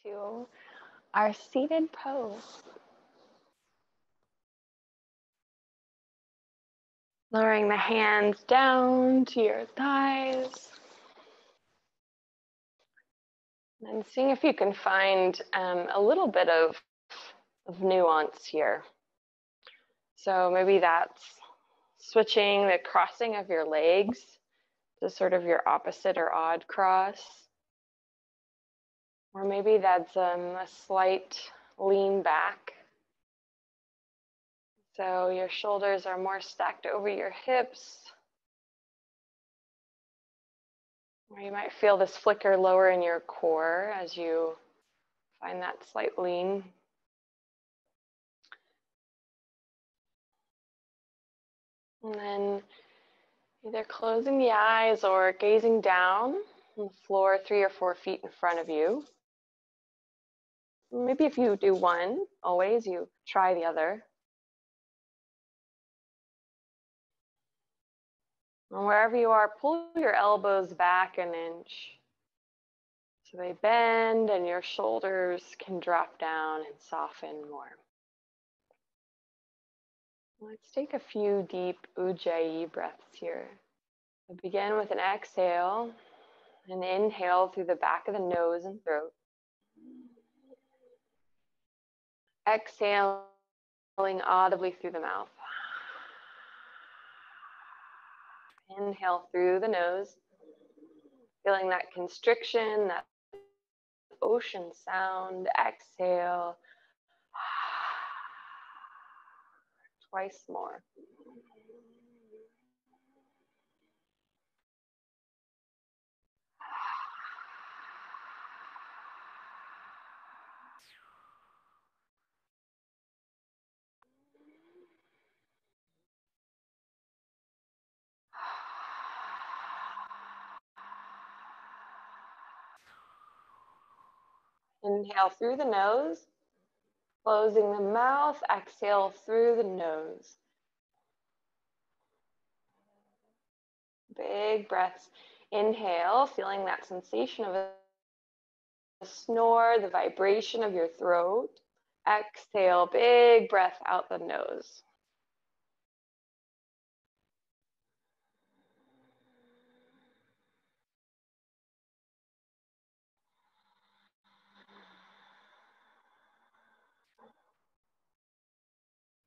to our seated pose. Lowering the hands down to your thighs. And seeing if you can find a little bit of nuance here. So maybe that's switching the crossing of your legs to sort of your opposite or odd cross. Or maybe that's a slight lean back. So your shoulders are more stacked over your hips. Or you might feel this flicker lower in your core as you find that slight lean. And then either closing the eyes or gazing down on the floor 3 or 4 feet in front of you. Maybe if you do one, always, you try the other. And wherever you are, pull your elbows back an inch so they bend and your shoulders can drop down and soften more. Let's take a few deep Ujjayi breaths here. We'll begin with an exhale, an inhale through the back of the nose and throat. Exhaling audibly through the mouth. Inhale through the nose, feeling that constriction, that ocean sound. Exhale. Twice more. Inhale through the nose, closing the mouth. Exhale through the nose. Big breaths. Inhale, feeling that sensation of a snore, the vibration of your throat. Exhale, big breath out the nose.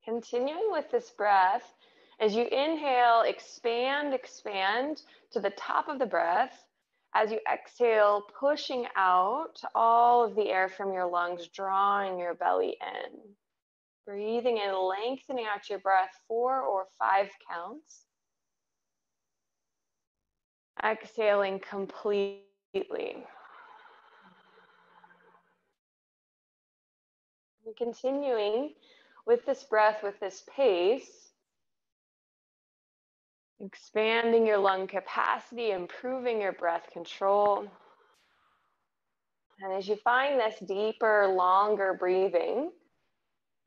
Continuing with this breath, as you inhale, expand to the top of the breath. As you exhale, pushing out all of the air from your lungs, drawing your belly in. Breathing in, lengthening out your breath, 4 or 5 counts. Exhaling completely. And continuing with this breath, with this pace, expanding your lung capacity, improving your breath control. And as you find this deeper, longer breathing,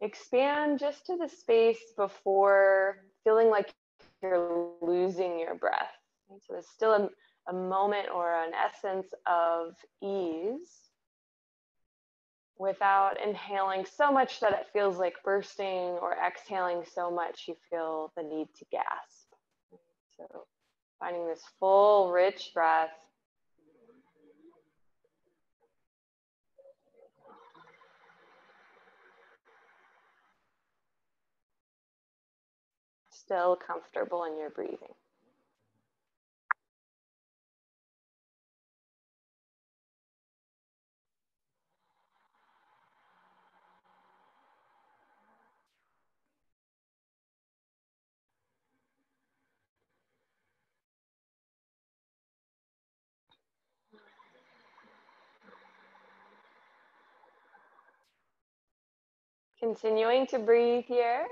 expand just to the space before feeling like you're losing your breath. So there's still a moment or an essence of ease without inhaling so much that it feels like bursting or exhaling so much you feel the need to gasp. So finding this full, rich breath. Still comfortable in your breathing. Continuing to breathe here.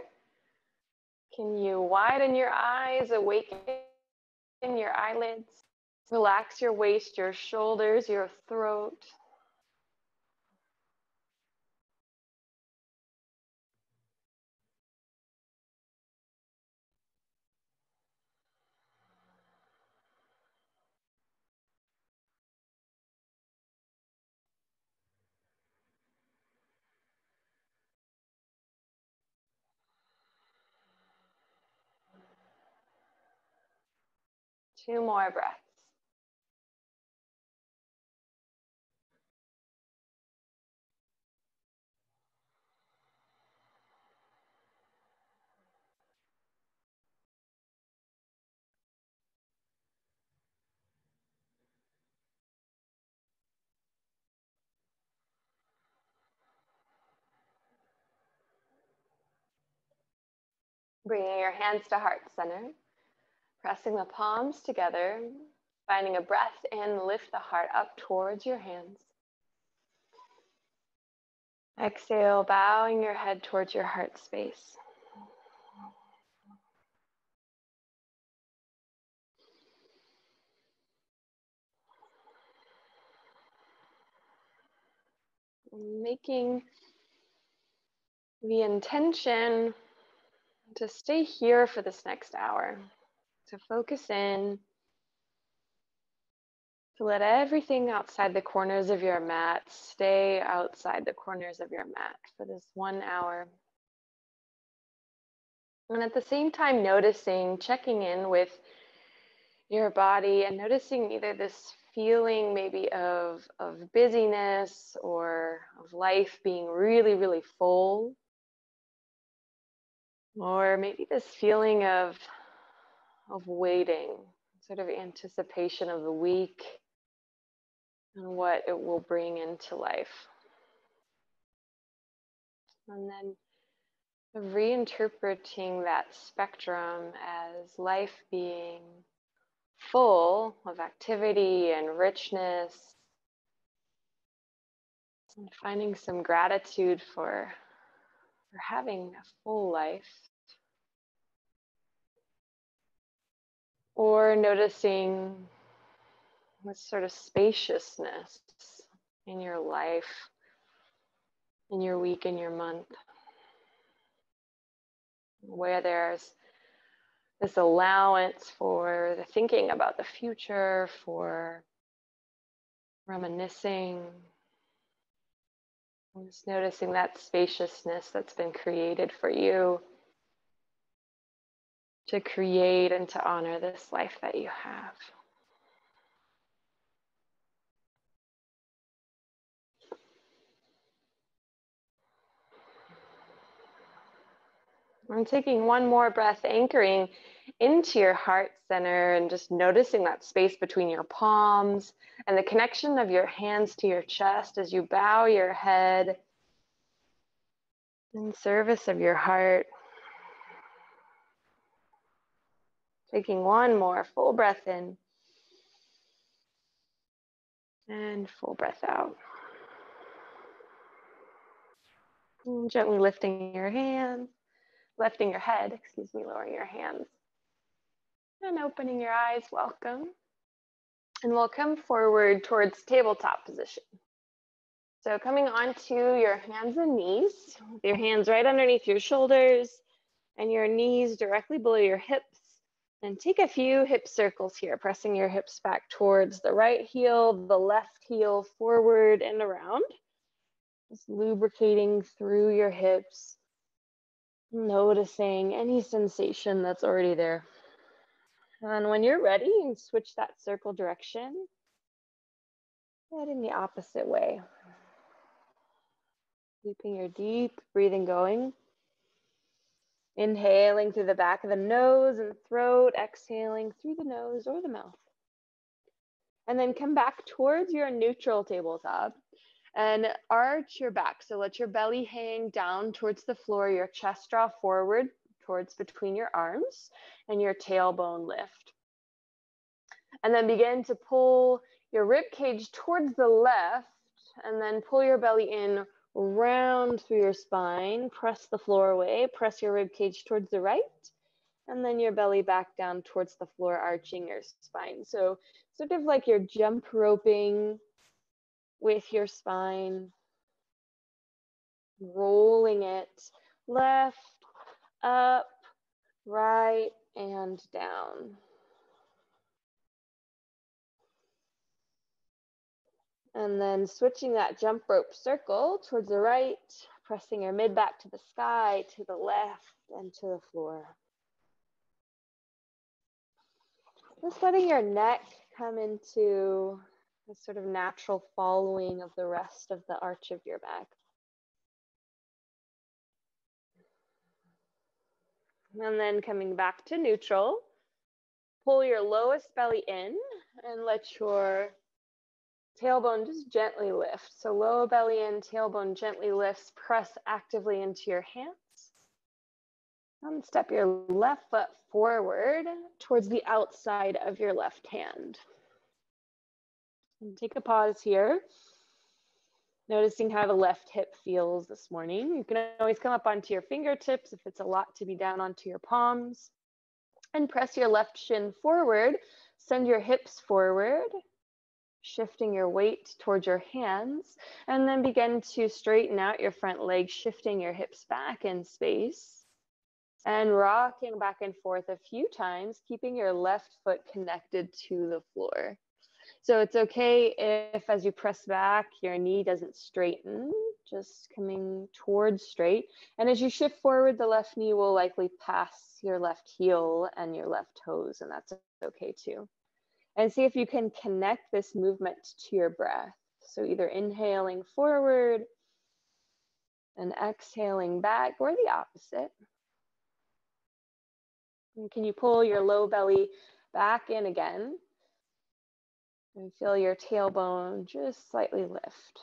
Can you widen your eyes, awaken your eyelids, relax your waist, your shoulders, your throat. 2 more breaths. Bringing your hands to heart center, pressing the palms together, finding a breath in, lift the heart up towards your hands. Exhale, bowing your head towards your heart space. Making the intention to stay here for this next hour, to focus in, to let everything outside the corners of your mat stay outside the corners of your mat for this 1 hour. And at the same time, noticing, checking in with your body and noticing either this feeling maybe of busyness or of life being really, really full, or maybe this feeling of waiting, sort of anticipation of the week and what it will bring into life. And then reinterpreting that spectrum as life being full of activity and richness, and finding some gratitude for having a full life. Or noticing this sort of spaciousness in your life, in your week, in your month, where there's this allowance for the thinking about the future, for reminiscing, and just noticing that spaciousness that's been created for you to create and to honor this life that you have. And taking one more breath, anchoring into your heart center and just noticing that space between your palms and the connection of your hands to your chest as you bow your head in service of your heart. Taking one more full breath in and full breath out. And gently lifting your hands, lifting your head, lowering your hands. And opening your eyes, welcome. And we'll come forward towards tabletop position. So coming onto your hands and knees, with your hands right underneath your shoulders and your knees directly below your hips. And take a few hip circles here, pressing your hips back towards the right heel, the left heel, forward and around. Just lubricating through your hips, noticing any sensation that's already there. And when you're ready, you can switch that circle direction, heading the opposite way. Keeping your deep breathing going. Inhaling through the back of the nose and throat, exhaling through the nose or the mouth. And then come back towards your neutral tabletop and arch your back. So let your belly hang down towards the floor, your chest draw forward towards between your arms, and your tailbone lift. And then begin to pull your rib cage towards the left, and then pull your belly in round through your spine, press the floor away, press your rib cage towards the right, and then your belly back down towards the floor, arching your spine. So sort of like you're jump roping with your spine, rolling it left, up, right, and down. And then switching that jump rope circle towards the right, pressing your mid back to the sky, to the left, and to the floor. Just letting your neck come into a sort of natural following of the rest of the arch of your back. And then coming back to neutral, pull your lowest belly in and let your tailbone just gently lift. So low belly in, tailbone gently lifts, press actively into your hands. And step your left foot forward towards the outside of your left hand. And take a pause here. Noticing how the left hip feels this morning. You can always come up onto your fingertips if it's a lot to be down onto your palms. And press your left shin forward. Send your hips forward, shifting your weight towards your hands. And then begin to straighten out your front leg, shifting your hips back in space. And rocking back and forth a few times, keeping your left foot connected to the floor. So it's okay if as you press back, your knee doesn't straighten, just coming towards straight. And as you shift forward, the left knee will likely pass your left heel and your left toes, and that's okay too. And see if you can connect this movement to your breath. So either inhaling forward and exhaling back, or the opposite. And can you pull your low belly back in again? And feel your tailbone just slightly lift.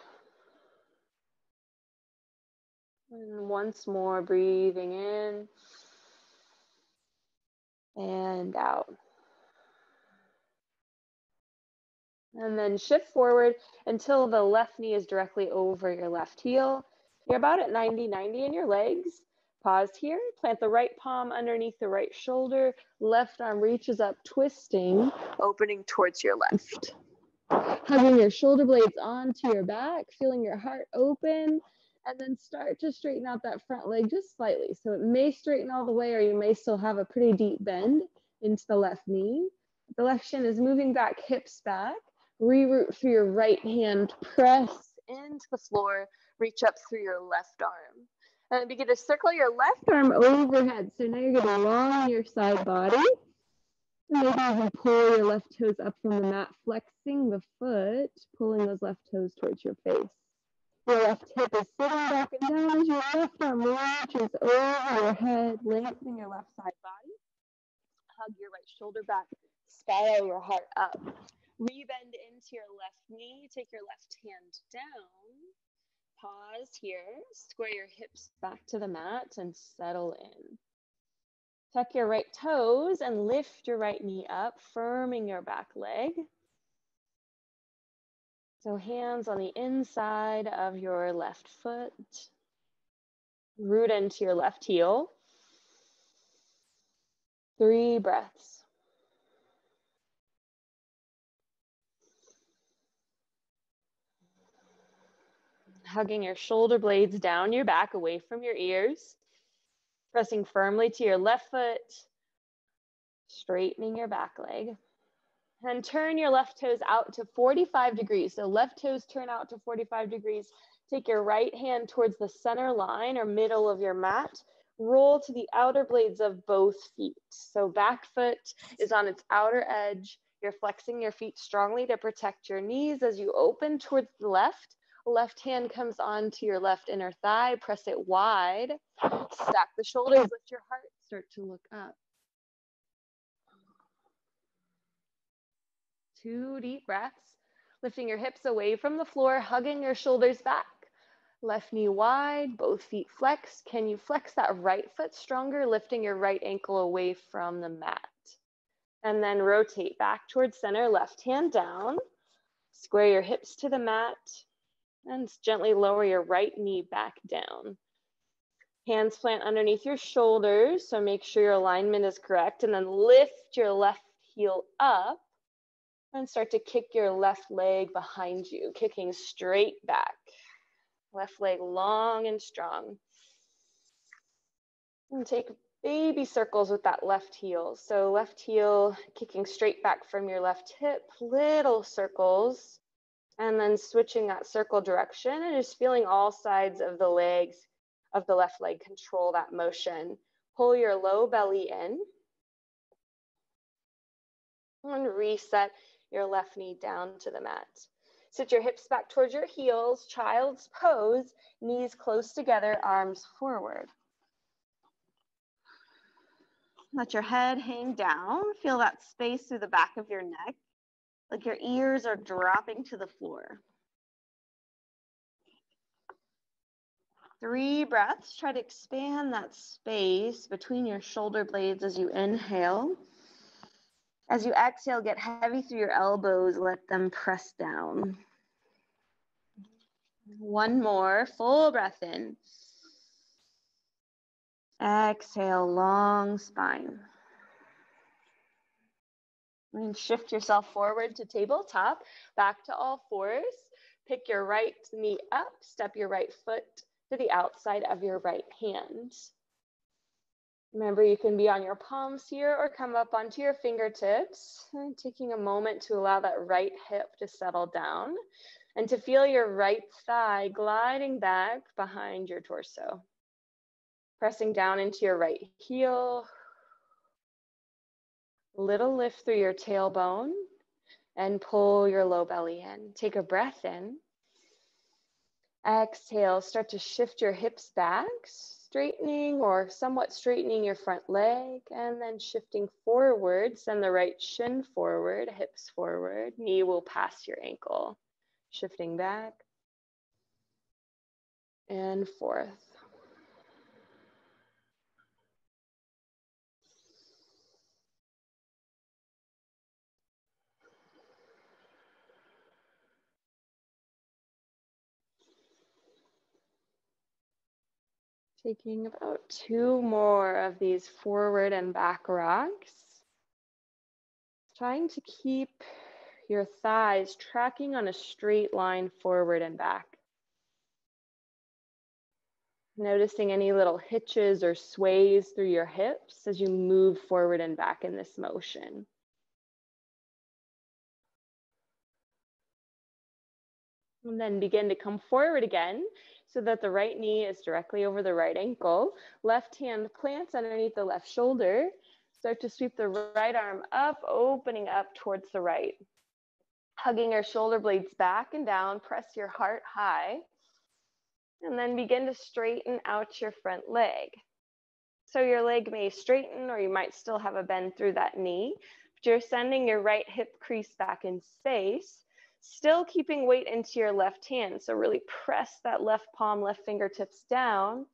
And once more, breathing in and out. And then shift forward until the left knee is directly over your left heel. You're about at 90-90 in your legs. Pause here, plant the right palm underneath the right shoulder, left arm reaches up, twisting, opening towards your left. Hugging your shoulder blades onto your back, feeling your heart open, and then start to straighten out that front leg just slightly. So it may straighten all the way, or you may still have a pretty deep bend into the left knee. The left shin is moving back, hips back. Reroot through your right hand, press into the floor, reach up through your left arm. And begin to circle your left arm overhead. So now you're going to long your side body. Maybe even pull your left toes up from the mat, flexing the foot, pulling those left toes towards your face. Your left hip is sitting back and down as your left arm reaches over your head, lengthening your left side body. Hug your right shoulder back, spiral your heart up. Rebend into your left knee, take your left hand down. Pause here, square your hips back to the mat and settle in. Tuck your right toes and lift your right knee up, firming your back leg. So hands on the inside of your left foot. Root into your left heel. 3 breaths. Hugging your shoulder blades down your back, away from your ears. Pressing firmly to your left foot. Straightening your back leg. And turn your left toes out to 45 degrees. So left toes turn out to 45 degrees. Take your right hand towards the center line or middle of your mat. Roll to the outer blades of both feet. So back foot is on its outer edge. You're flexing your feet strongly to protect your knees as you open towards the left. Left hand comes onto your left inner thigh. Press it wide. Stack the shoulders, lift your heart, start to look up. 2 deep breaths, lifting your hips away from the floor, hugging your shoulders back. Left knee wide, both feet flex. Can you flex that right foot stronger, lifting your right ankle away from the mat? And then rotate back towards center, left hand down. Square your hips to the mat and gently lower your right knee back down. Hands plant underneath your shoulders, so make sure your alignment is correct, and then lift your left heel up and start to kick your left leg behind you, kicking straight back. Left leg long and strong. And take baby circles with that left heel. So left heel kicking straight back from your left hip, little circles, and then switching that circle direction and just feeling all sides of the legs of the left leg control that motion. Pull your low belly in. And reset your left knee down to the mat. Sit your hips back towards your heels, child's pose, knees close together, arms forward. Let your head hang down. Feel that space through the back of your neck, like your ears are dropping to the floor. 3 breaths. Try to expand that space between your shoulder blades as you inhale. As you exhale, get heavy through your elbows. Let them press down. 1 more. Full breath in. Exhale, long spine. And shift yourself forward to tabletop, back to all fours. Pick your right knee up, step your right foot to the outside of your right hand. Remember, you can be on your palms here or come up onto your fingertips, and taking a moment to allow that right hip to settle down and to feel your right thigh gliding back behind your torso. Pressing down into your right heel. Little lift through your tailbone and pull your low belly in. Take a breath in. Exhale, start to shift your hips back, straightening or somewhat straightening your front leg, and then shifting forward. Send the right shin forward, hips forward, knee will pass your ankle. Shifting back and forth. Taking about 2 more of these forward and back rocks. Trying to keep your thighs tracking on a straight line forward and back. Noticing any little hitches or sways through your hips as you move forward and back in this motion. And then begin to come forward again so that the right knee is directly over the right ankle. Left hand plants underneath the left shoulder. Start to sweep the right arm up, opening up towards the right. Hugging your shoulder blades back and down, press your heart high. And then begin to straighten out your front leg. So your leg may straighten, or you might still have a bend through that knee, but you're sending your right hip crease back in space, still keeping weight into your left hand. So really press that left palm, left fingertips down,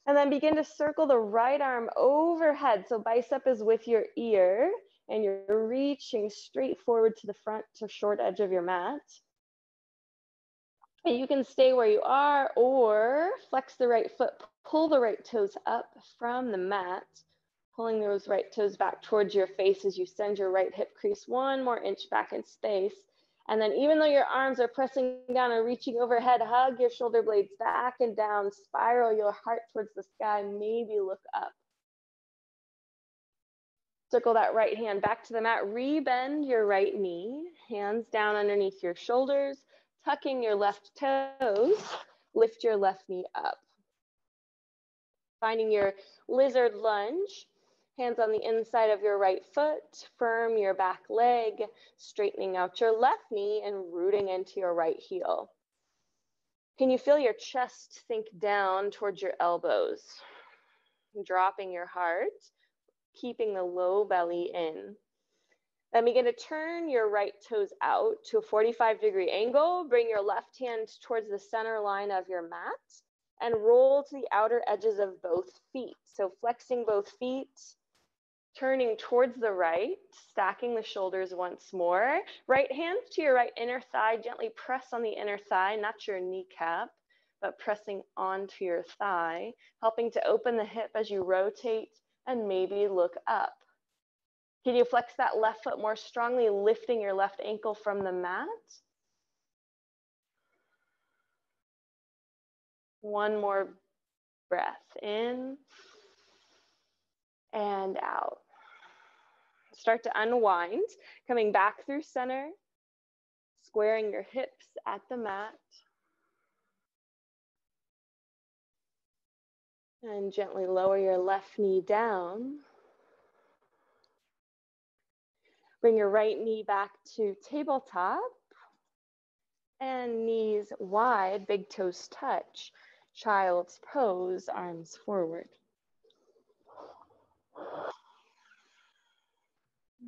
and then begin to circle the right arm overhead. So bicep is with your ear, and you're reaching straight forward to the front to short edge of your mat. And you can stay where you are or flex the right foot, pull the right toes up from the mat, pulling those right toes back towards your face as you send your right hip crease 1 more inch back in space. And then even though your arms are pressing down and reaching overhead, hug your shoulder blades back and down, spiral your heart towards the sky, maybe look up. Circle that right hand back to the mat, rebend your right knee, hands down underneath your shoulders, tucking your left toes, lift your left knee up. Finding your lizard lunge, hands on the inside of your right foot, firm your back leg, straightening out your left knee and rooting into your right heel. Can you feel your chest sink down towards your elbows? Dropping your heart, keeping the low belly in. Then begin to turn your right toes out to a 45-degree angle. Bring your left hand towards the center line of your mat and roll to the outer edges of both feet. So flexing both feet, turning towards the right, stacking the shoulders once more. Right hand to your right inner thigh, gently press on the inner thigh, not your kneecap, but pressing onto your thigh, helping to open the hip as you rotate and maybe look up. Can you flex that left foot more strongly, lifting your left ankle from the mat? 1 more breath in and out. Start to unwind, coming back through center, squaring your hips at the mat. And gently lower your left knee down. Bring your right knee back to tabletop and knees wide, big toes touch. Child's pose, arms forward.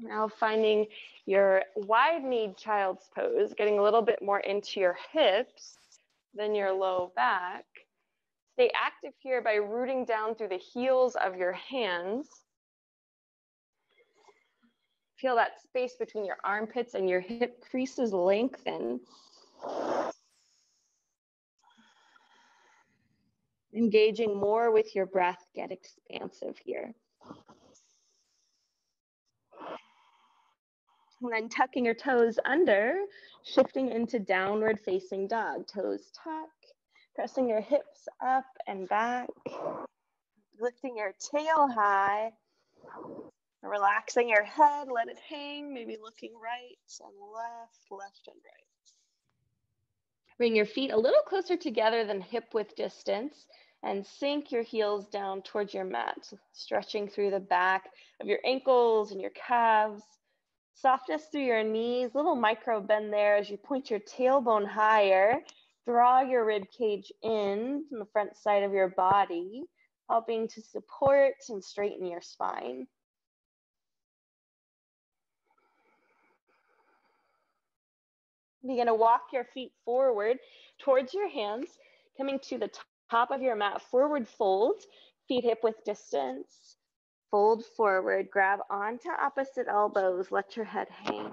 Now finding your wide-kneed child's pose, getting a little bit more into your hips than your low back. Stay active here by rooting down through the heels of your hands. Feel that space between your armpits and your hip creases lengthen. Engaging more with your breath, get expansive here. And then tucking your toes under, shifting into downward facing dog. Toes tuck, pressing your hips up and back, lifting your tail high, relaxing your head, let it hang, maybe looking right and left and right. Bring your feet a little closer together than hip width distance and sink your heels down towards your mat, stretching through the back of your ankles and your calves. Softness through your knees, little micro bend there as you point your tailbone higher. Draw your rib cage in from the front side of your body, helping to support and straighten your spine. Begin to walk your feet forward towards your hands, coming to the top of your mat, forward fold, feet hip width distance. Fold forward, grab onto opposite elbows, let your head hang.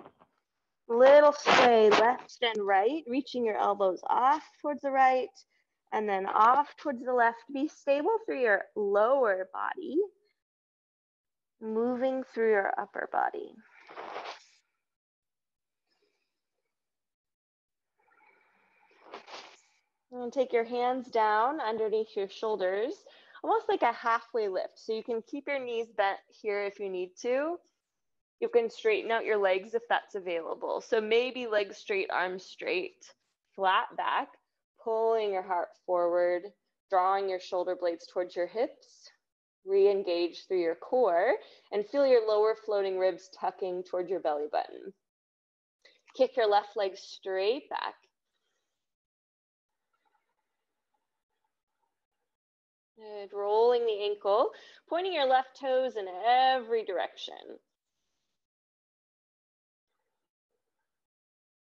Little sway left and right, reaching your elbows off towards the right and then off towards the left. Be stable through your lower body, moving through your upper body. And take your hands down underneath your shoulders, almost like a halfway lift. So you can keep your knees bent here if you need to. You can straighten out your legs if that's available. So maybe legs straight, arms straight, flat back, pulling your heart forward, drawing your shoulder blades towards your hips, re-engage through your core, and feel your lower floating ribs tucking towards your belly button. Kick your left leg straight back. Good. Rolling the ankle, pointing your left toes in every direction.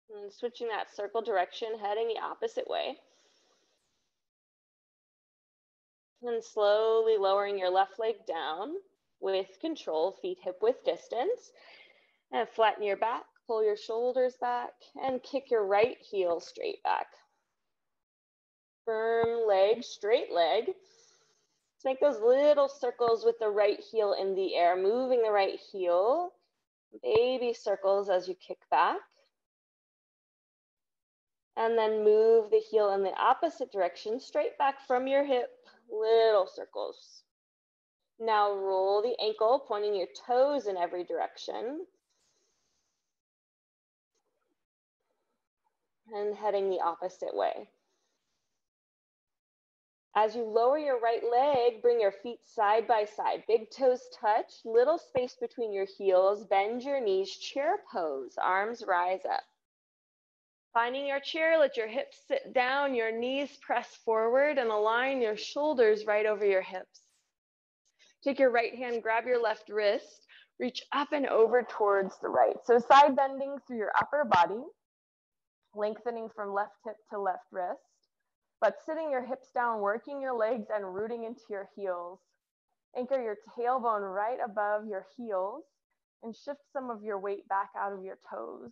And switching that circle direction, heading the opposite way. And slowly lowering your left leg down with control, feet hip width distance. And flatten your back, pull your shoulders back, and kick your right heel straight back. Firm leg, straight leg. So make those little circles with the right heel in the air, moving the right heel. Baby circles as you kick back. And then move the heel in the opposite direction, straight back from your hip, little circles. Now roll the ankle, pointing your toes in every direction. And heading the opposite way. As you lower your right leg, bring your feet side by side. Big toes touch, little space between your heels. Bend your knees, chair pose, arms rise up. Finding your chair, let your hips sit down, your knees press forward, and align your shoulders right over your hips. Take your right hand, grab your left wrist, reach up and over towards the right. So side bending through your upper body, lengthening from left hip to left wrist. But sitting your hips down, working your legs and rooting into your heels. Anchor your tailbone right above your heels and shift some of your weight back out of your toes.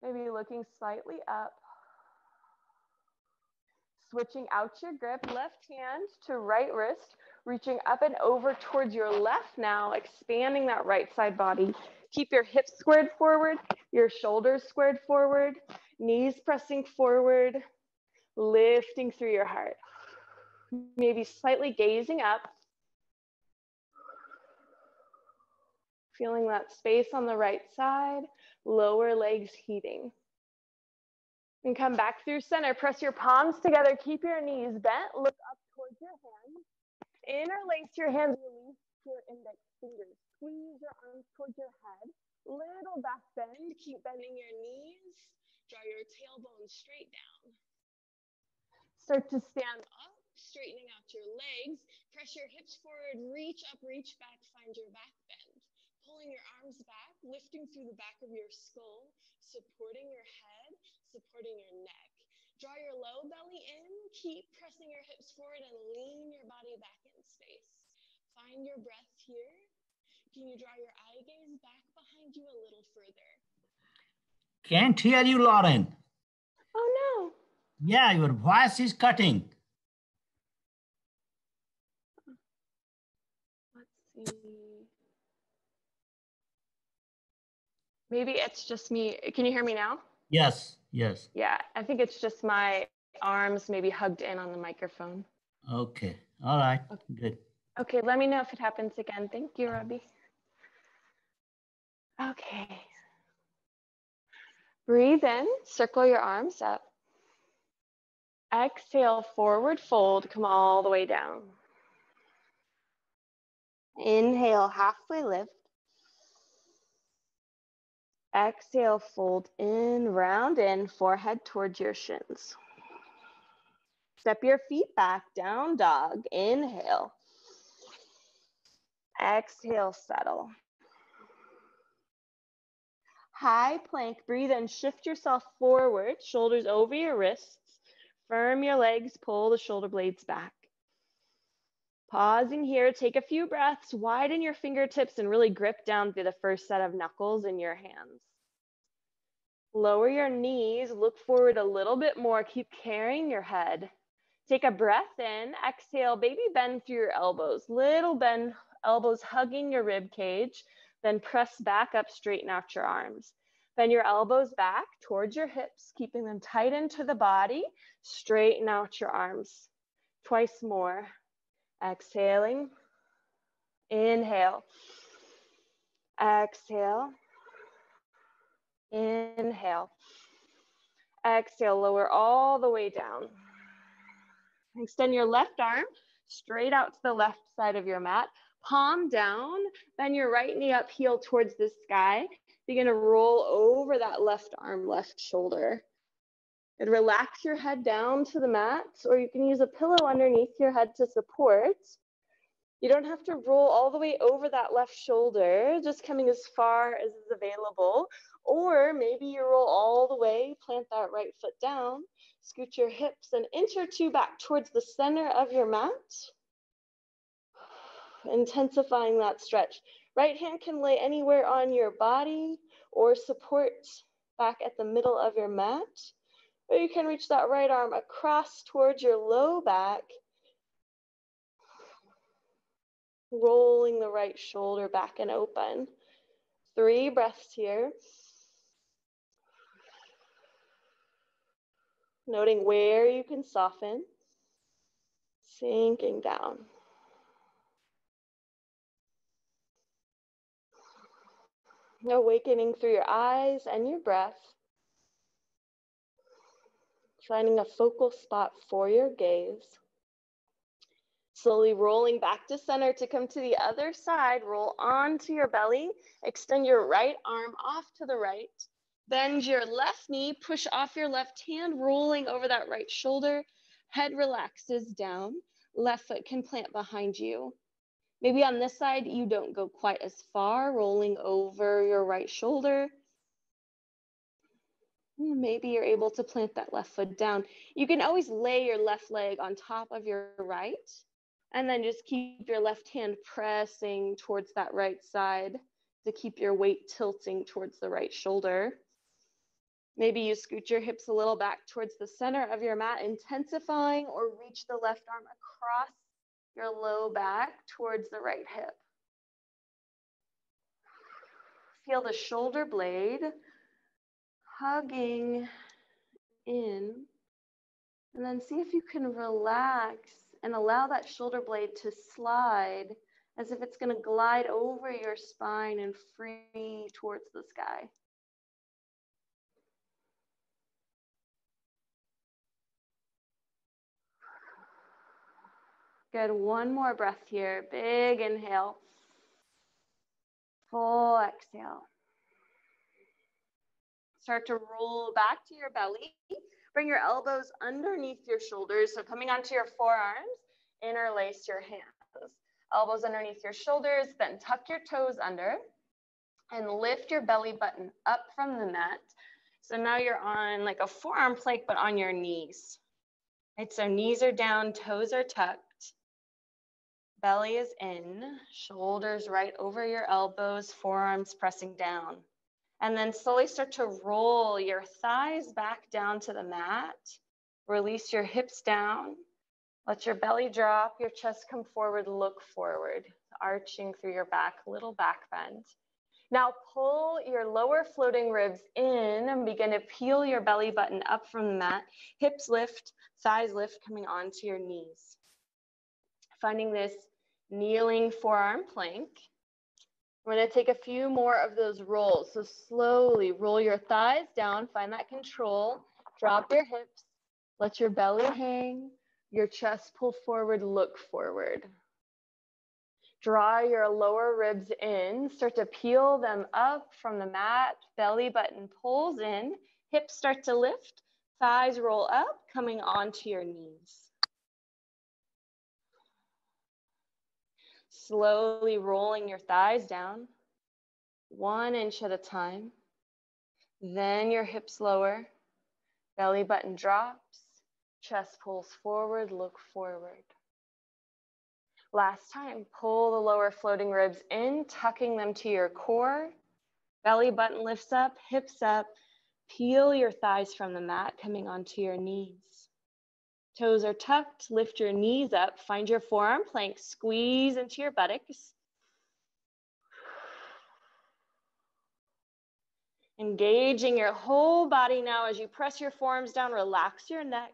Maybe looking slightly up. Switching out your grip, left hand to right wrist, reaching up and over towards your left now, expanding that right side body. Keep your hips squared forward, your shoulders squared forward, knees pressing forward, lifting through your heart. Maybe slightly gazing up. Feeling that space on the right side, lower legs heating. And come back through center. Press your palms together. Keep your knees bent. Look up towards your hands. Interlace your hands. Release your index fingers. Squeeze your arms towards your head. Little back bend. Keep bending your knees. Draw your tailbone straight down. Start to stand up, straightening out your legs. Press your hips forward, reach up, reach back, find your back bend. Pulling your arms back, lifting through the back of your skull, supporting your head, supporting your neck. Draw your low belly in, keep pressing your hips forward and lean your body back in space. Find your breath here. Can you draw your eye gaze back behind you a little further? Can't hear you, Lauren. Oh no. Yeah, your voice is cutting. Let's see. Maybe it's just me. Can you hear me now? Yes, yes. Yeah, I think it's just my arms maybe hugged in on the microphone. Okay, all right, good. Okay, let me know if it happens again. Thank you, Robbie. Okay. Breathe in, circle your arms up. Exhale, forward fold, come all the way down. Inhale, halfway lift. Exhale, fold in, round in, forehead towards your shins. Step your feet back, down dog. Inhale. Exhale, settle. High plank, breathe in, shift yourself forward, shoulders over your wrists. Firm your legs, pull the shoulder blades back. Pausing here, take a few breaths, widen your fingertips and really grip down through the first set of knuckles in your hands. Lower your knees, look forward a little bit more, keep carrying your head. Take a breath in, exhale, baby bend through your elbows. Little bend, elbows hugging your rib cage, then press back up, straighten out your arms. Bend your elbows back towards your hips, keeping them tight into the body. Straighten out your arms. Twice more. Exhaling. Inhale. Exhale. Inhale. Exhale, lower all the way down. Extend your left arm straight out to the left side of your mat. Palm down, bend your right knee up, heel towards the sky. Begin to roll over that left arm, left shoulder. And relax your head down to the mat, or you can use a pillow underneath your head to support. You don't have to roll all the way over that left shoulder, just coming as far as is available. Or maybe you roll all the way, plant that right foot down, scoot your hips an inch or two back towards the center of your mat. Intensifying that stretch. Right hand can lay anywhere on your body or support back at the middle of your mat. Or you can reach that right arm across towards your low back, rolling the right shoulder back and open. 3 breaths here. Noting where you can soften, sinking down. Awakening through your eyes and your breath. Finding a focal spot for your gaze. Slowly rolling back to center to come to the other side. Roll onto your belly. Extend your right arm off to the right. Bend your left knee. Push off your left hand, rolling over that right shoulder. Head relaxes down. Left foot can plant behind you. Maybe on this side, you don't go quite as far, rolling over your right shoulder. Maybe you're able to plant that left foot down. You can always lay your left leg on top of your right, and then just keep your left hand pressing towards that right side to keep your weight tilting towards the right shoulder. Maybe you scoot your hips a little back towards the center of your mat, intensifying, or reach the left arm across your low back towards the right hip. Feel the shoulder blade hugging in, and then see if you can relax and allow that shoulder blade to slide as if it's going to glide over your spine and free towards the sky. Good, one more breath here. Big inhale. Full exhale. Start to roll back to your belly. Bring your elbows underneath your shoulders. So coming onto your forearms, interlace your hands. Elbows underneath your shoulders, then tuck your toes under and lift your belly button up from the mat. So now you're on like a forearm plank, but on your knees. Right, so knees are down, toes are tucked. Belly is in, shoulders right over your elbows, forearms pressing down. And then slowly start to roll your thighs back down to the mat. Release your hips down. Let your belly drop, your chest come forward, look forward, arching through your back, little back bend. Now pull your lower floating ribs in and begin to peel your belly button up from the mat. Hips lift, thighs lift, coming onto your knees. Finding this kneeling forearm plank. We're going to take a few more of those rolls. So slowly roll your thighs down, find that control, drop your hips, let your belly hang, your chest pull forward, look forward. Draw your lower ribs in, start to peel them up from the mat, belly button pulls in, hips start to lift, thighs roll up, coming onto your knees. Slowly rolling your thighs down, 1 inch at a time. Then your hips lower, belly button drops, chest pulls forward, look forward. Last time, pull the lower floating ribs in, tucking them to your core. Belly button lifts up, hips up. Peel your thighs from the mat, coming onto your knees. Toes are tucked, lift your knees up, find your forearm plank, squeeze into your buttocks. Engaging your whole body now as you press your forearms down, relax your neck,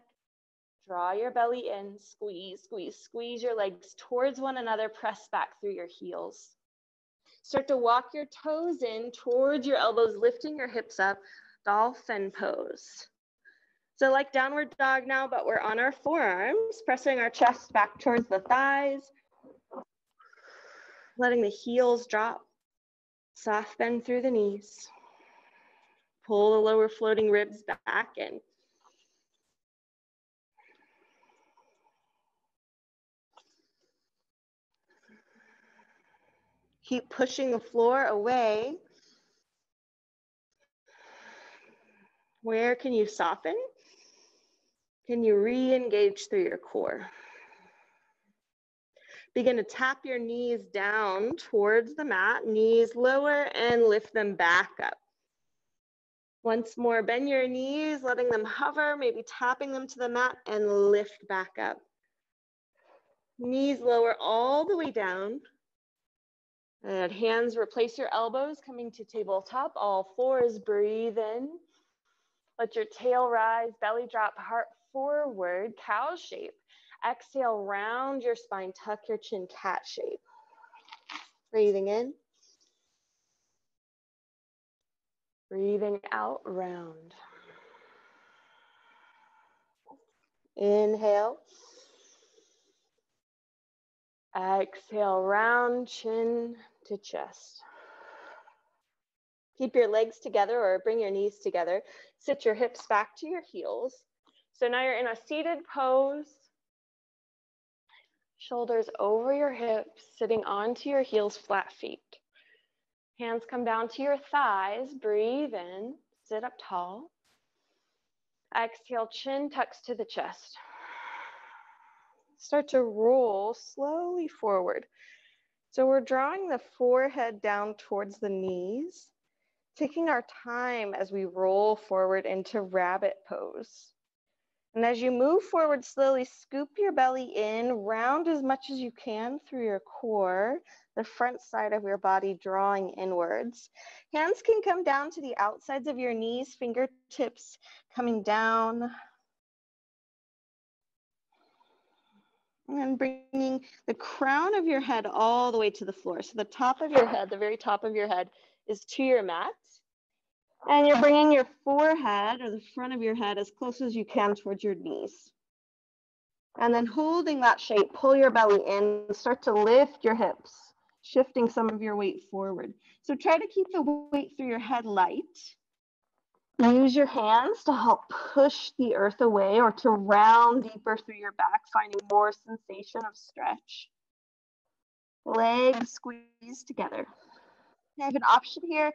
draw your belly in, squeeze, squeeze, squeeze your legs towards one another, press back through your heels. Start to walk your toes in towards your elbows, lifting your hips up, dolphin pose. So like downward dog now, but we're on our forearms, pressing our chest back towards the thighs, letting the heels drop, soft bend through the knees. Pull the lower floating ribs back in. Keep pushing the floor away. Where can you soften? Can you re-engage through your core? Begin to tap your knees down towards the mat, knees lower and lift them back up. Once more, bend your knees, letting them hover, maybe tapping them to the mat and lift back up. Knees lower all the way down. And hands replace your elbows, coming to tabletop, all fours, breathe in. Let your tail rise, belly drop, heart forward, cow shape. Exhale, round your spine, tuck your chin, cat shape. Breathing in. Breathing out, round. Inhale. Exhale, round, chin to chest. Keep your legs together or bring your knees together. Sit your hips back to your heels. So now you're in a seated pose. Shoulders over your hips, sitting onto your heels, flat feet. Hands come down to your thighs. Breathe in, sit up tall. Exhale, chin tucks to the chest. Start to roll slowly forward. So we're drawing the forehead down towards the knees, taking our time as we roll forward into rabbit pose. And as you move forward slowly, scoop your belly in, round as much as you can through your core, the front side of your body drawing inwards. Hands can come down to the outsides of your knees, fingertips coming down. And bringing the crown of your head all the way to the floor. So the top of your head, the very top of your head is to your mat. And you're bringing your forehead or the front of your head as close as you can towards your knees. And then holding that shape, pull your belly in, start to lift your hips shifting some of your weight forward. So try to keep the weight through your head light. Use your hands to help push the earth away or to round deeper through your back, finding more sensation of stretch. Legs squeeze together. You have an option here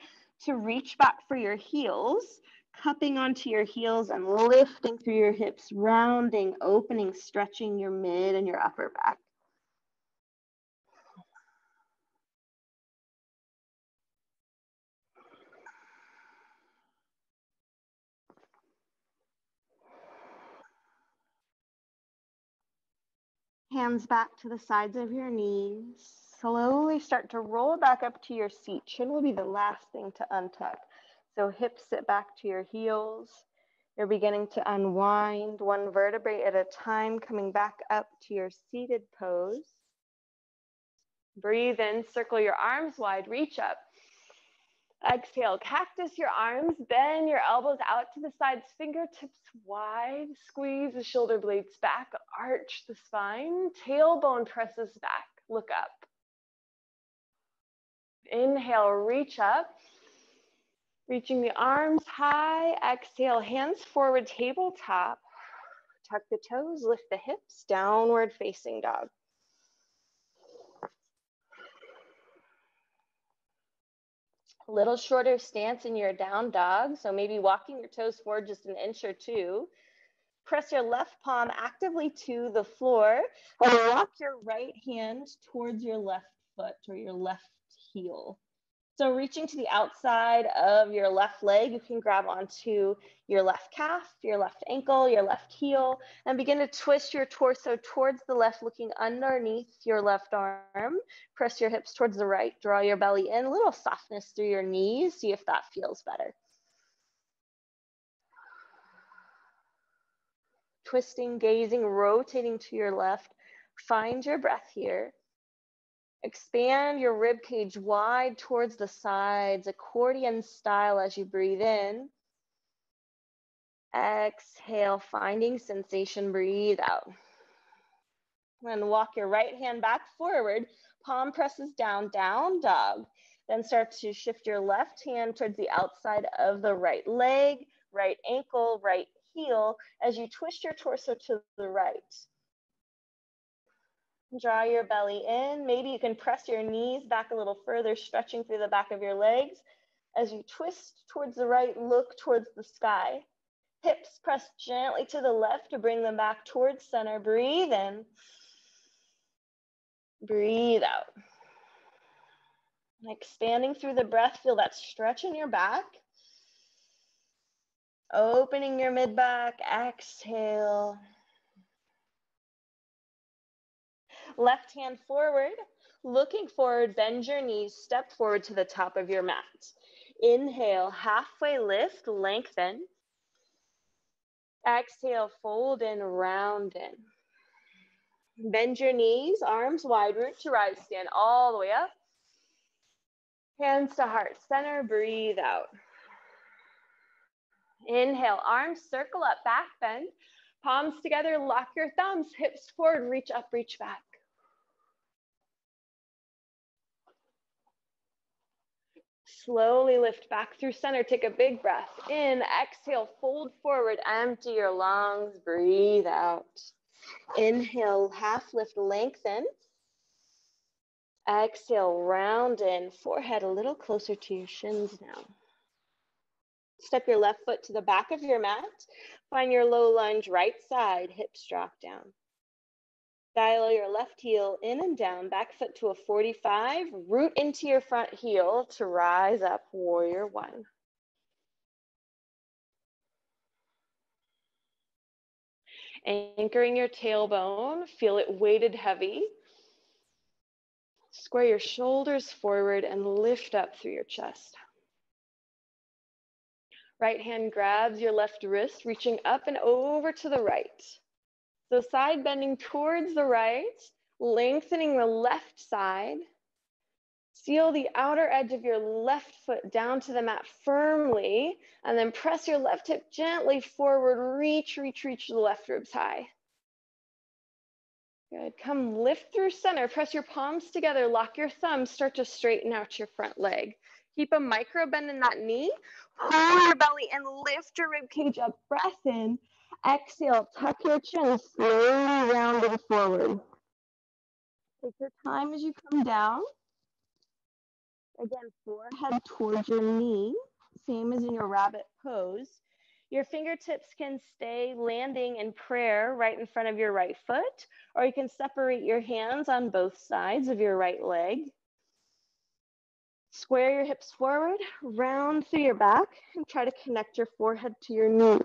to reach back for your heels, cupping onto your heels and lifting through your hips, rounding, opening, stretching your mid and your upper back. Hands back to the sides of your knees. Slowly start to roll back up to your seat. Chin will be the last thing to untuck. So hips sit back to your heels. You're beginning to unwind one vertebrae at a time, coming back up to your seated pose. Breathe in, circle your arms wide, reach up. Exhale, cactus your arms, bend your elbows out to the sides, fingertips wide, squeeze the shoulder blades back, arch the spine, tailbone presses back, look up. Inhale, reach up, reaching the arms high. Exhale, hands forward, tabletop. Tuck the toes, lift the hips, downward facing dog. A little shorter stance in your down dog, so maybe walking your toes forward just an inch or two. Press your left palm actively to the floor and walk your right hand towards your left foot or your left heel. So reaching to the outside of your left leg, you can grab onto your left calf, your left ankle, your left heel, and begin to twist your torso towards the left, looking underneath your left arm. Press your hips towards the right, draw your belly in, a little softness through your knees, see if that feels better. Twisting, gazing, rotating to your left. Find your breath here. Expand your rib cage wide towards the sides, accordion style as you breathe in. Exhale, finding sensation, breathe out. Then walk your right hand back forward, palm presses down, down dog. Then start to shift your left hand towards the outside of the right leg, right ankle, right heel, as you twist your torso to the right. Draw your belly in. Maybe you can press your knees back a little further, stretching through the back of your legs. As you twist towards the right, look towards the sky. Hips press gently to the left to bring them back towards center. Breathe in. Breathe out. Expanding through the breath, feel that stretch in your back. Opening your mid-back, exhale. Left hand forward, looking forward, bend your knees, step forward to the top of your mat. Inhale, halfway lift, lengthen. Exhale, fold in, round in. Bend your knees, arms wide, root to rise, stand all the way up. Hands to heart center, breathe out. Inhale, arms circle up, back bend. Palms together, lock your thumbs, hips forward, reach up, reach back. Slowly lift back through center. Take a big breath in. Exhale, fold forward, empty your lungs, breathe out. Inhale, half lift, lengthen. Exhale, round in, forehead a little closer to your shins now. Step your left foot to the back of your mat. Find your low lunge right side, hips drop down. Dial your left heel in and down, back foot to a 45, root into your front heel to rise up, warrior one. Anchoring your tailbone, feel it weighted heavy. Square your shoulders forward and lift up through your chest. Right hand grabs your left wrist, reaching up and over to the right. So side bending towards the right, lengthening the left side. Seal the outer edge of your left foot down to the mat firmly, and then press your left hip gently forward, reach the left ribs high. Good. Come lift through center. Press your palms together. Lock your thumbs. Start to straighten out your front leg. Keep a micro bend in that knee. Pull your belly and lift your rib cage up. Breath in. Exhale. Tuck your chin. Slowly rounding forward. Take your time as you come down. Again, forehead towards your knee. Same as in your rabbit pose. Your fingertips can stay landing in prayer right in front of your right foot, or you can separate your hands on both sides of your right leg. Square your hips forward, round through your back, and try to connect your forehead to your knee.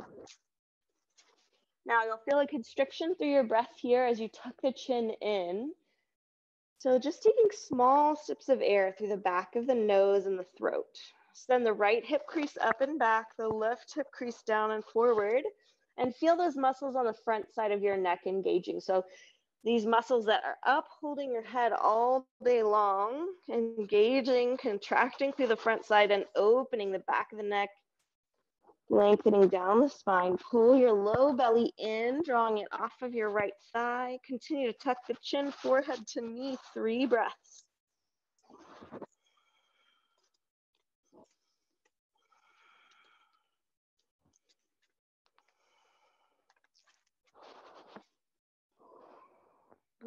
Now you'll feel a constriction through your breath here as you tuck the chin in. So just taking small sips of air through the back of the nose and the throat. Send the right hip crease up and back, the left hip crease down and forward, and feel those muscles on the front side of your neck engaging. So these muscles that are up, holding your head all day long, engaging, contracting through the front side and opening the back of the neck, lengthening down the spine. Pull your low belly in, drawing it off of your right thigh. Continue to tuck the chin, forehead to knee, 3 breaths.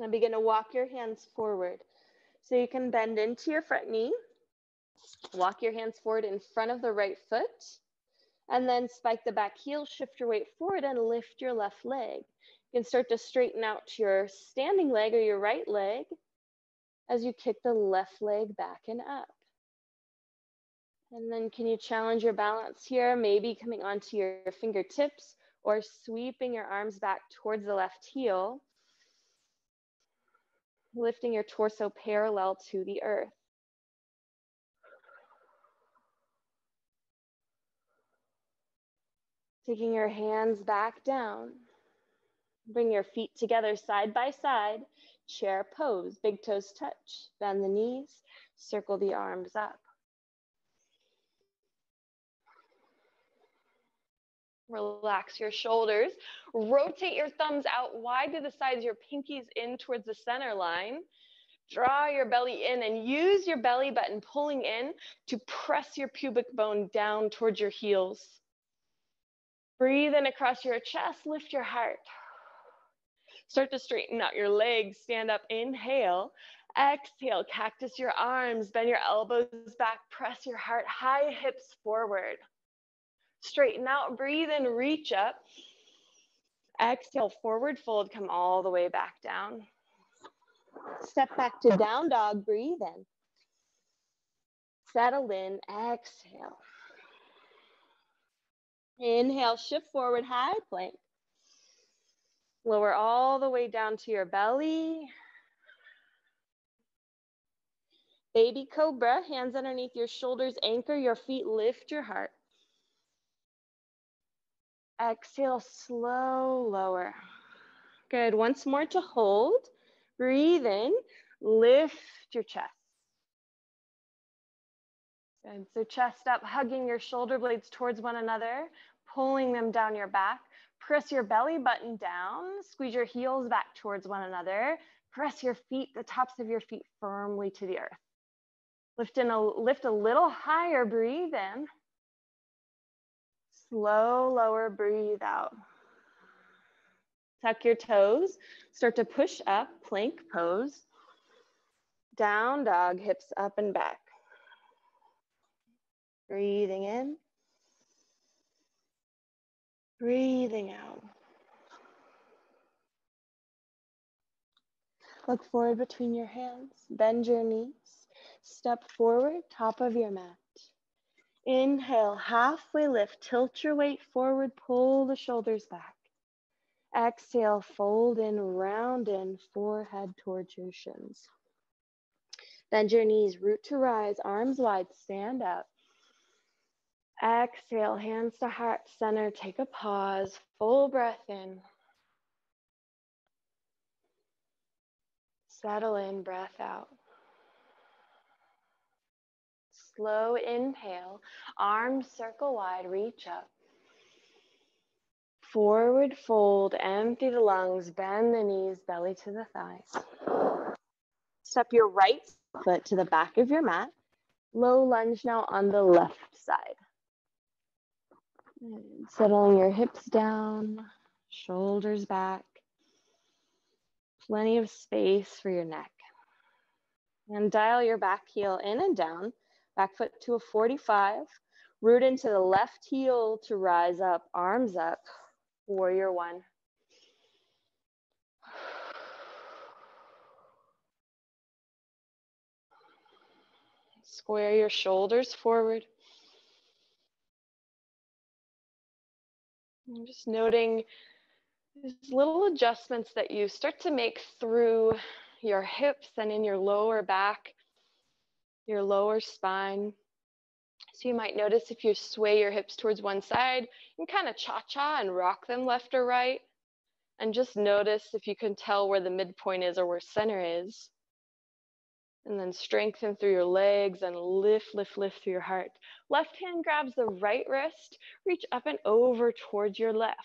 Now begin to walk your hands forward. So you can bend into your front knee, walk your hands forward in front of the right foot, and then spike the back heel, shift your weight forward and lift your left leg. You can start to straighten out your standing leg or your right leg as you kick the left leg back and up. And then can you challenge your balance here, maybe coming onto your fingertips or sweeping your arms back towards the left heel, lifting your torso parallel to the earth. Taking your hands back down. Bring your feet together side by side. Chair pose, big toes touch. Bend the knees, circle the arms up. Relax your shoulders. Rotate your thumbs out wide to the sides, your pinkies in towards the center line. Draw your belly in and use your belly button pulling in to press your pubic bone down towards your heels. Breathe in across your chest, lift your heart. Start to straighten out your legs, stand up, inhale. Exhale, cactus your arms, bend your elbows back, press your heart, high hips forward. Straighten out, breathe in, reach up. Exhale, forward fold, come all the way back down. Step back to down dog, breathe in. Settle in, exhale. Inhale, shift forward, high plank. Lower all the way down to your belly. Baby cobra, hands underneath your shoulders, anchor your feet, lift your heart. Exhale, slow, lower. Good, once more to hold. Breathe in, lift your chest. Good, so chest up, hugging your shoulder blades towards one another, pulling them down your back. Press your belly button down, squeeze your heels back towards one another. Press your feet, the tops of your feet firmly to the earth. Lift a little higher, breathe in. Slow, lower, breathe out. Tuck your toes, start to push up, plank pose. Down dog, hips up and back. Breathing in. Breathing out. Look forward between your hands, bend your knees, step forward, top of your mat. Inhale, halfway lift, tilt your weight forward, pull the shoulders back. Exhale, fold in, round in, forehead towards your shins. Bend your knees, root to rise, arms wide, stand up. Exhale, hands to heart center, take a pause, full breath in. Settle in, breath out. Slow inhale, arms circle wide, reach up. Forward fold, empty the lungs, bend the knees, belly to the thighs. Step your right foot to the back of your mat. Low lunge now on the left side. And settling your hips down, shoulders back. Plenty of space for your neck. And dial your back heel in and down, back foot to a 45. Root into the left heel to rise up, arms up, warrior one. Square your shoulders forward. I'm just noting these little adjustments that you start to make through your hips and in your lower back, your lower spine. So you might notice if you sway your hips towards one side, you can kind of cha-cha and rock them left or right. And just notice if you can tell where the midpoint is or where center is. And then strengthen through your legs and lift, lift, lift through your heart. Left hand grabs the right wrist, reach up and over towards your left.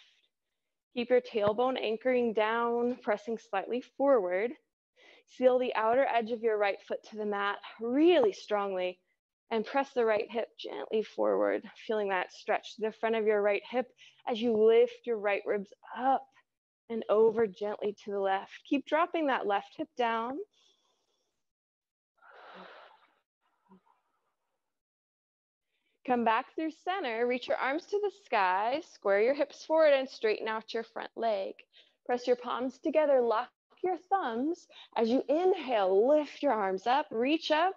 Keep your tailbone anchoring down, pressing slightly forward. Seal the outer edge of your right foot to the mat really strongly and press the right hip gently forward, feeling that stretch to the front of your right hip as you lift your right ribs up and over gently to the left. Keep dropping that left hip down. Come back through center, reach your arms to the sky, square your hips forward and straighten out your front leg. Press your palms together, lock your thumbs. As you inhale, lift your arms up, reach up.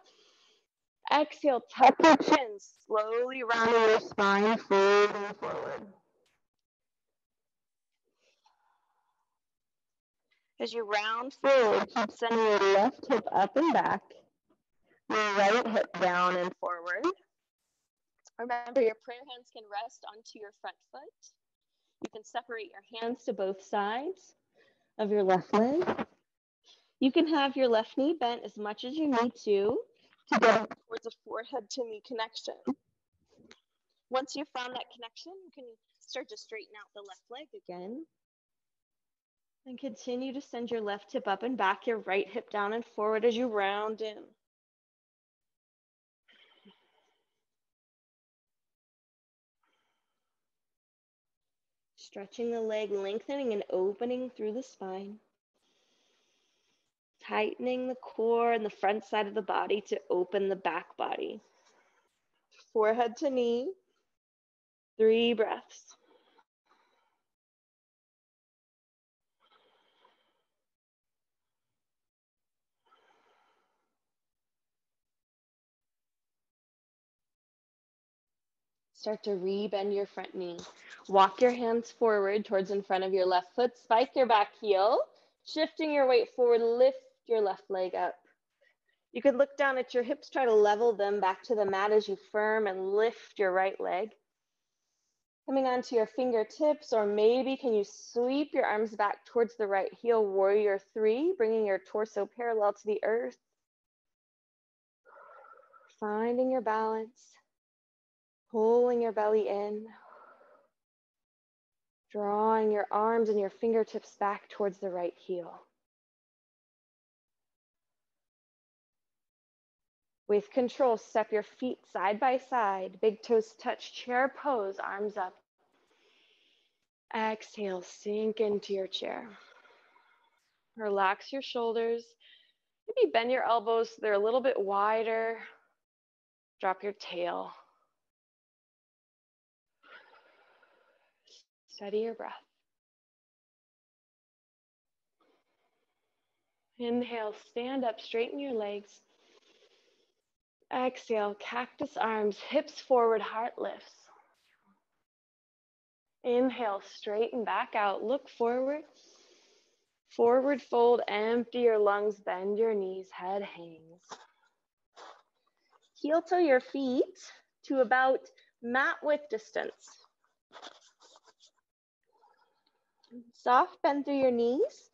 Exhale, tuck your chin, slowly rounding your spine, folding forward. As you round forward, keep sending your left hip up and back, your right hip down and forward. Remember, your prayer hands can rest onto your front foot. You can separate your hands to both sides of your left leg. You can have your left knee bent as much as you need to get towards a forehead to knee connection. Once you've found that connection, you can start to straighten out the left leg again. And continue to send your left hip up and back, your right hip down and forward as you round in. Stretching the leg, lengthening and opening through the spine. Tightening the core and the front side of the body to open the back body. Forehead to knee. 3 breaths. Start to re-bend your front knee. Walk your hands forward towards in front of your left foot. Spike your back heel. Shifting your weight forward, lift your left leg up. You could look down at your hips, try to level them back to the mat as you firm and lift your right leg. Coming onto your fingertips, or maybe can you sweep your arms back towards the right heel, warrior 3, bringing your torso parallel to the earth. Finding your balance. Pulling your belly in, drawing your arms and your fingertips back towards the right heel. With control, step your feet side by side, big toes touch, chair pose, arms up. Exhale, sink into your chair. Relax your shoulders. Maybe bend your elbows so they're a little bit wider. Drop your tail. Steady your breath. Inhale, stand up, straighten your legs. Exhale, cactus arms, hips forward, heart lifts. Inhale, straighten back out, look forward. Forward fold, empty your lungs, bend your knees, head hangs. Heel toe your feet to about mat width distance. Soft bend through your knees,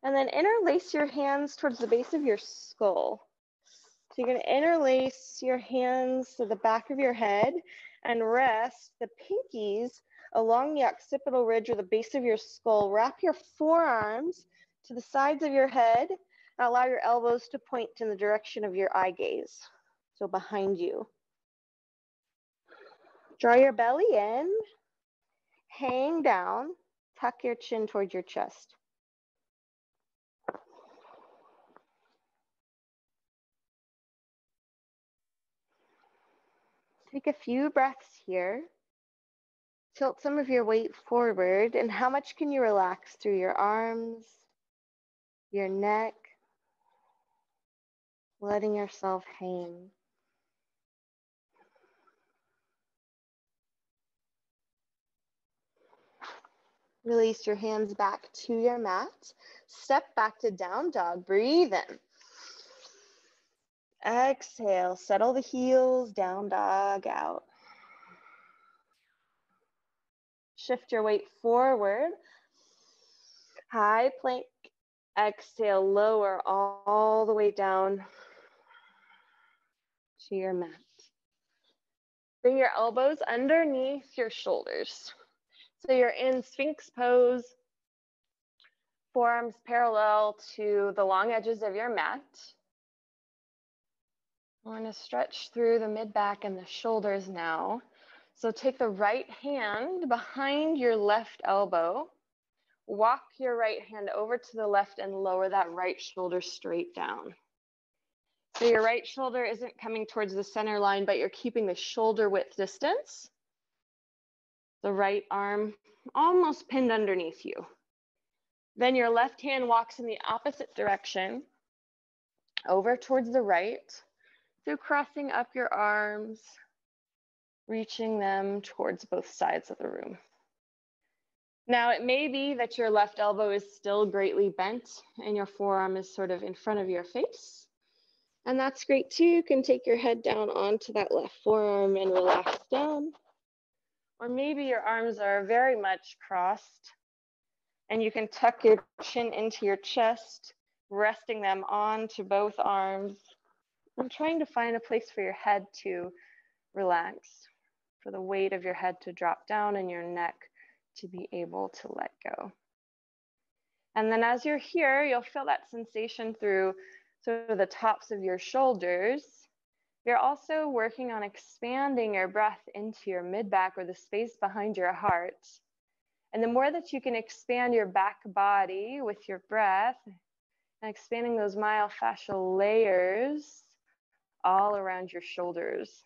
and then interlace your hands towards the base of your skull. So you're going to interlace your hands to the back of your head and rest the pinkies along the occipital ridge or the base of your skull. Wrap your forearms to the sides of your head and allow your elbows to point in the direction of your eye gaze, so behind you. Draw your belly in, hang down, tuck your chin towards your chest. Take a few breaths here. Tilt some of your weight forward, and how much can you relax through your arms, your neck, letting yourself hang. Release your hands back to your mat. Step back to down dog. Breathe in. Exhale. Settle the heels. Down dog out. Shift your weight forward. High plank. Exhale. Lower all the way down to your mat. Bring your elbows underneath your shoulders. So you're in Sphinx pose, forearms parallel to the long edges of your mat. We're going to stretch through the mid-back and the shoulders now. So take the right hand behind your left elbow. Walk your right hand over to the left and lower that right shoulder straight down. So your right shoulder isn't coming towards the center line, but you're keeping the shoulder width distance. The right arm almost pinned underneath you. Then your left hand walks in the opposite direction, over towards the right, through crossing up your arms, reaching them towards both sides of the room. Now, it may be that your left elbow is still greatly bent and your forearm is sort of in front of your face. And that's great too. You can take your head down onto that left forearm and relax down. Or maybe your arms are very much crossed and you can tuck your chin into your chest, resting them onto both arms and trying to find a place for your head to relax, for the weight of your head to drop down and your neck to be able to let go. And then as you're here, you'll feel that sensation through sort of the tops of your shoulders. You're also working on expanding your breath into your mid-back or the space behind your heart. And the more that you can expand your back body with your breath and expanding those myofascial layers all around your shoulders.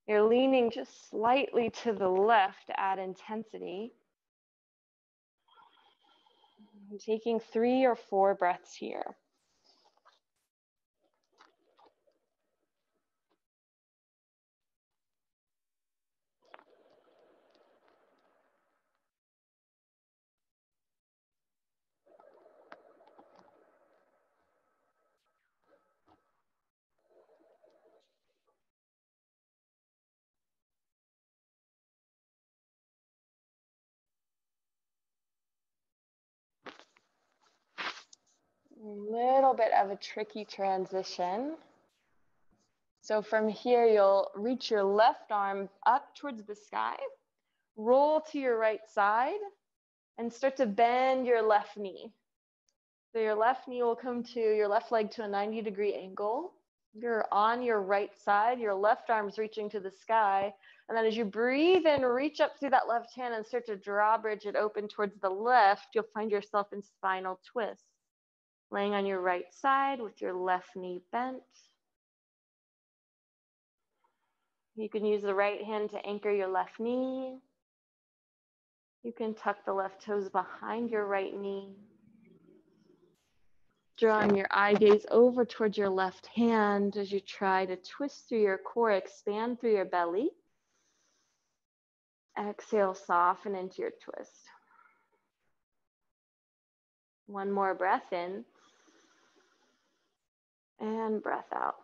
You're leaning just slightly to the left to add intensity. I'm taking 3 or 4 breaths here. A little bit of a tricky transition. So from here, you'll reach your left arm up towards the sky, roll to your right side, and start to bend your left knee. So your left knee will come to your left leg to a 90-degree angle. You're on your right side, your left arm's reaching to the sky. And then as you breathe in, reach up through that left hand and start to drawbridge it open towards the left, you'll find yourself in spinal twist. Laying on your right side with your left knee bent. You can use the right hand to anchor your left knee. You can tuck the left toes behind your right knee. Drawing your eye gaze over towards your left hand as you try to twist through your core, expand through your belly. Exhale, soften into your twist. One more breath in. And breath out.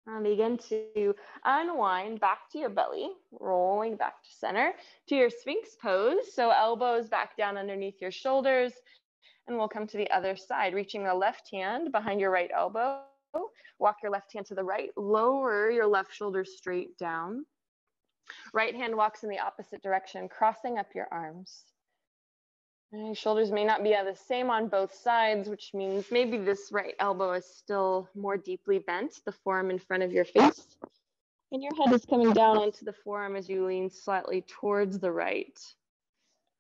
And begin to unwind back to your belly, rolling back to center, to your Sphinx pose. So elbows back down underneath your shoulders. And we'll come to the other side, reaching the left hand behind your right elbow. Walk your left hand to the right, lower your left shoulder straight down. Right hand walks in the opposite direction, crossing up your arms. Your shoulders may not be the same on both sides, which means maybe this right elbow is still more deeply bent, the forearm in front of your face. And your head is coming down onto the forearm as you lean slightly towards the right.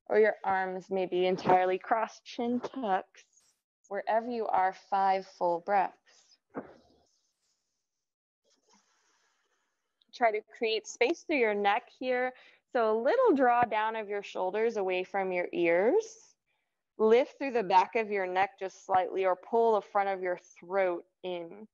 Or your arms may be entirely crossed, chin tucks. Wherever you are, 5 full breaths. Try to create space through your neck here. So a little draw down of your shoulders away from your ears. Lift through the back of your neck just slightly, or pull the front of your throat in.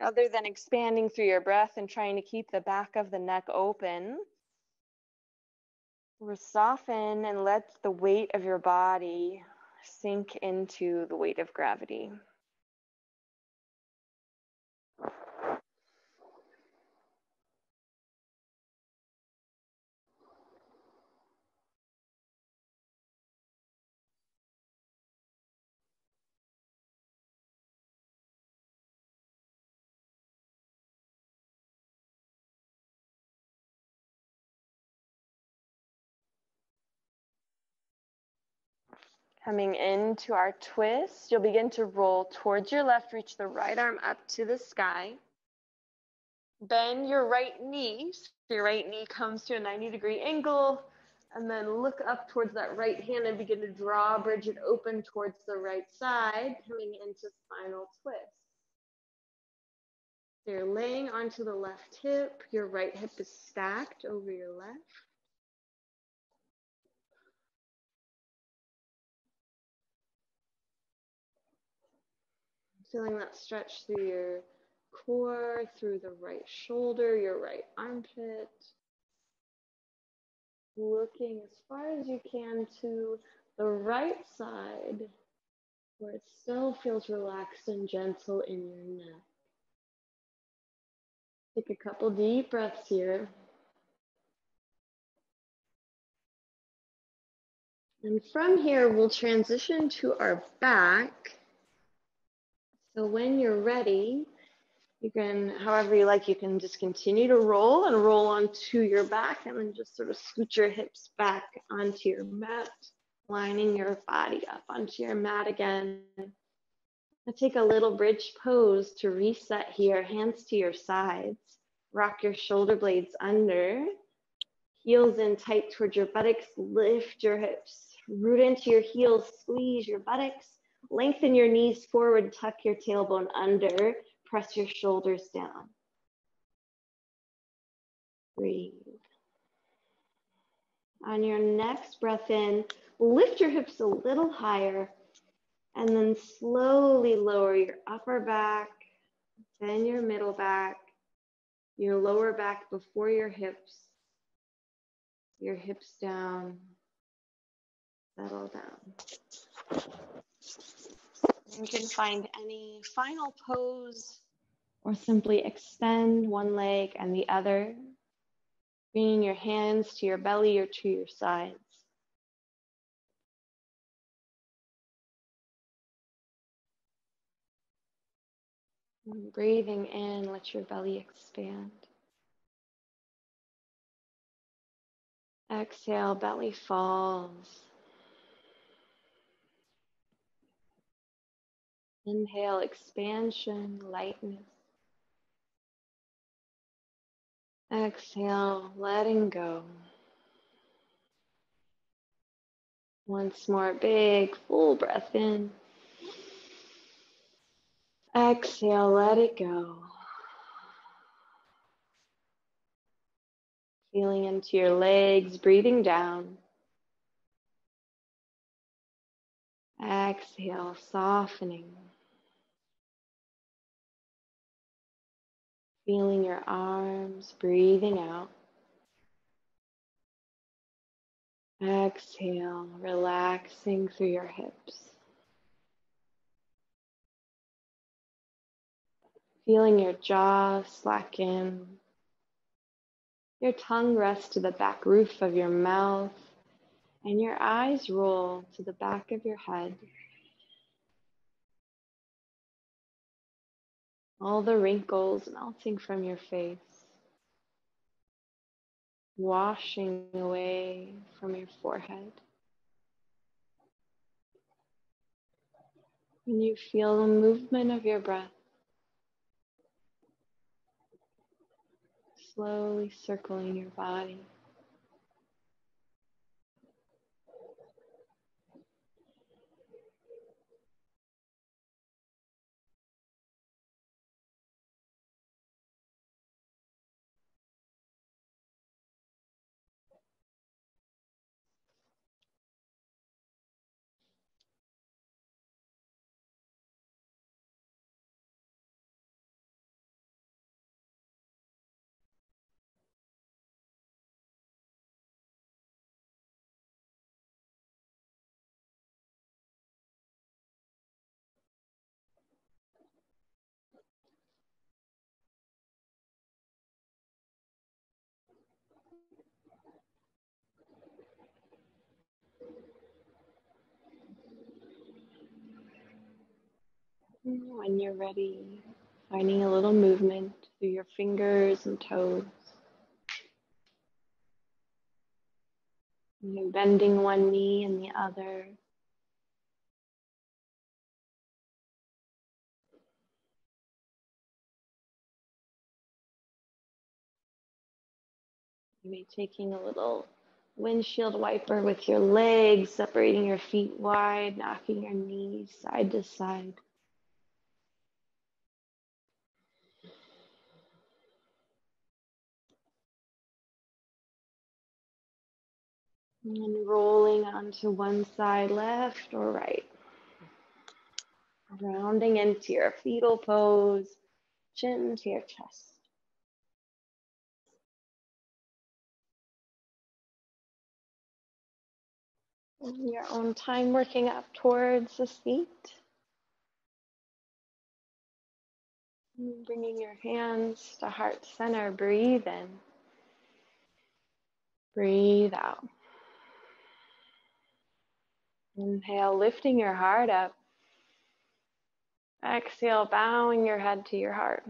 Other than expanding through your breath and trying to keep the back of the neck open, soften and let the weight of your body sink into the weight of gravity. Coming into our twist, you'll begin to roll towards your left, reach the right arm up to the sky. Bend your right knee, so your right knee comes to a 90-degree angle, and then look up towards that right hand and begin to draw, bridge it open towards the right side, coming into spinal twist. So you're laying onto the left hip, your right hip is stacked over your left. Feeling that stretch through your core, through the right shoulder, your right armpit. Looking as far as you can to the right side, where it still feels relaxed and gentle in your neck. Take a couple deep breaths here. And from here, we'll transition to our back. So when you're ready, you can, however you like, you can just continue to roll and roll onto your back, and then just sort of scoot your hips back onto your mat, lining your body up onto your mat again. Now take a little bridge pose to reset here, hands to your sides. Rock your shoulder blades under, heels in tight towards your buttocks, lift your hips, root into your heels, squeeze your buttocks, lengthen your knees forward, tuck your tailbone under, press your shoulders down. Breathe. On your next breath in, lift your hips a little higher, and then slowly lower your upper back, then your middle back, your lower back before your hips down, settle down. You can find any final pose or simply extend one leg and the other, bringing your hands to your belly or to your sides. And breathing in, let your belly expand. Exhale, belly falls. Inhale, expansion, lightness. Exhale, letting go. Once more, big, full breath in. Exhale, let it go. Feeling into your legs, breathing down. Exhale, softening. Feeling your arms, breathing out. Exhale, relaxing through your hips. Feeling your jaw slacken. Your tongue rests to the back roof of your mouth, and your eyes roll to the back of your head. All the wrinkles melting from your face, washing away from your forehead. And you feel the movement of your breath slowly circling your body. When you're ready, finding a little movement through your fingers and toes. You're bending one knee and the other. Maybe taking a little windshield wiper with your legs, separating your feet wide, knocking your knees side to side. And rolling onto one side, left or right. Rounding into your fetal pose, chin to your chest. In your own time, working up towards the seat. Bringing your hands to heart center, breathe in. Breathe out. Inhale, lifting your heart up. Exhale, bowing your head to your heart.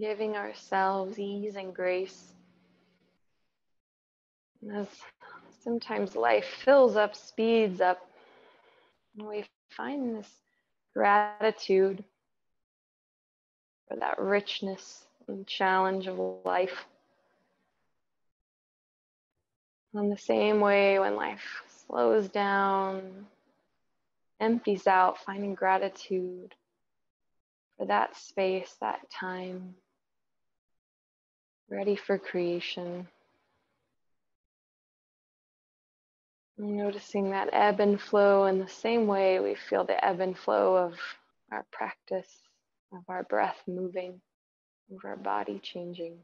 Giving ourselves ease and grace. As sometimes life fills up, speeds up, and we find this gratitude for that richness and challenge of life. In the same way, when life slows down, empties out, finding gratitude for that space, that time, ready for creation. Noticing that ebb and flow in the same way we feel the ebb and flow of our practice, of our breath moving, of our body changing.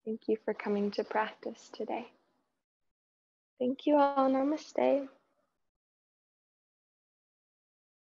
Thank you for coming to practice today. Thank you all. Namaste.